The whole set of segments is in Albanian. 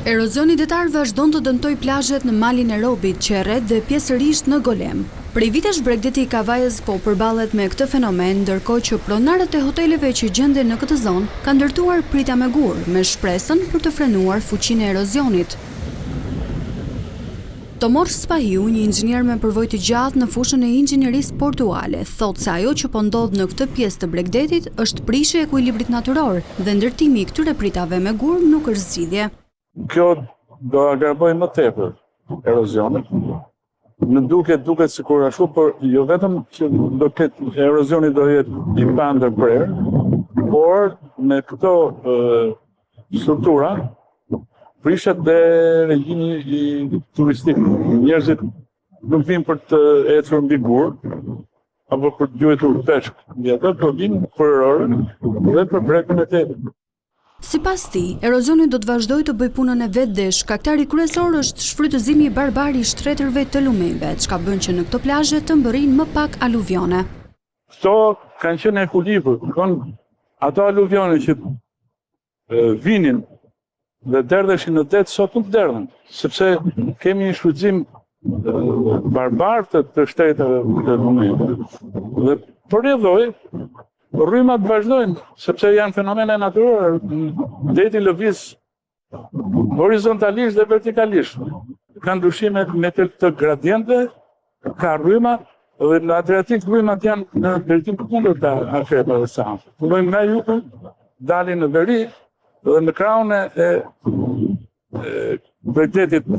Erozioni detar vazhdon të dëmtoj plazhet në malin e Robit, Qerret dhe pjesërisht në Golem. Prej vitesh Bregdeti i Kavajës po përballet me këtë fenomen, ndërkohë që pronarët e hoteleve që gjenden në këtë zonë kanë ndërtuar prita me gur, me shpresën për të frenuar fuqinë e erozionit. Tomor Spahiu, një inxhinier me përvojë të gjatë në fushën e inxhinierisë portuale, thotë se ajo që po ndodh në këtë pjesë të Bregdetit është prishje e ekuilibrit natyror dhe ndërtimi i këtyre pritave me gur nuk është zgjidhje. Kjo do agravoj më tepër erozionin. Në duket sikur ashtu, por jo vetëm që do ketë erozioni do jetë i pandërprer, por me këto struktura prishet dhe regjimi i turistik. Njerëzit nuk vinë për të ecur mbi gur apo për të gjuetur peshk mbi ato, por vinë për orën dhe për brekun e tetit. Sipas tij, erozioni do të vazhdojë të bëjë punën e vet dhe shkaktari kryesor është shfrytëzimi i barbar i shtretërve të lumeve, çka bën që në këto plazhe të mbërrijnë më pak aluvione. Këto kanë qenë ekuilibër, ato aluvione që vinin dhe derdheshin në det sot nuk derdhen, sepse kemi një shfrytëzim barbar të shtretërve të lumeve. Dhe përjedhoj rrymat vazhdojnë, sepse janë fenomene natyrore, deti lëviz horizontalisht dhe vertikalisht. Kanë ndryshime me të gradiente, ka rryma, dhe në Adriatik rrymat janë në drejtim të kundërt të akrepave sa. Fillojnë nga jugu, dalin në veri, dhe në krahun e Bregdetit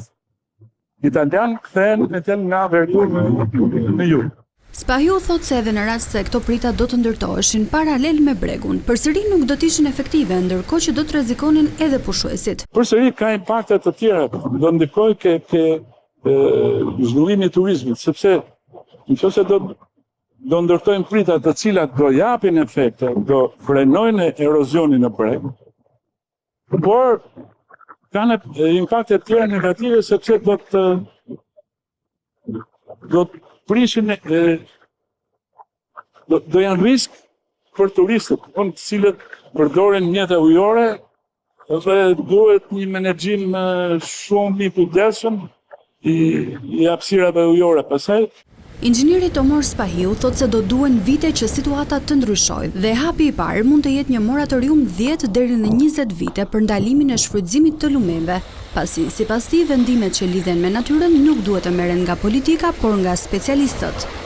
italian, kthehen nga veriu në jug. Spahiu thotë se edhe në rast se këto prita do të ndërtoheshin paralel me bregun, përsëri nuk do të ishin efektive, ndërkohë që do të rrezikonin edhe pushuesit. Përsëri ka impakte të tjera, do ndikojë ke zhvillimi i turizmit, sepse nëse do ndërtojnë prita të cilat do japin efekte, do frenojnë erozionin në breg, por kanë impakte të tjera negative sepse do të prishin do janë risk për turistët, të cilët përdoren mjete ujore dhe duhet një menaxhim shumë i kujdesshëm i hapësirave ujore. Pastaj inxhinieri Tomor Spahiu thotë se do duhen vite që situata të ndryshojë dhe hapi i parë mund të jetë një moratorium 10 deri në 20 vite për ndalimin e shfrytëzimit të lumeve, pasi sipas tij vendimet që lidhen me natyrën nuk duhet të merren nga politika, por nga specialistët.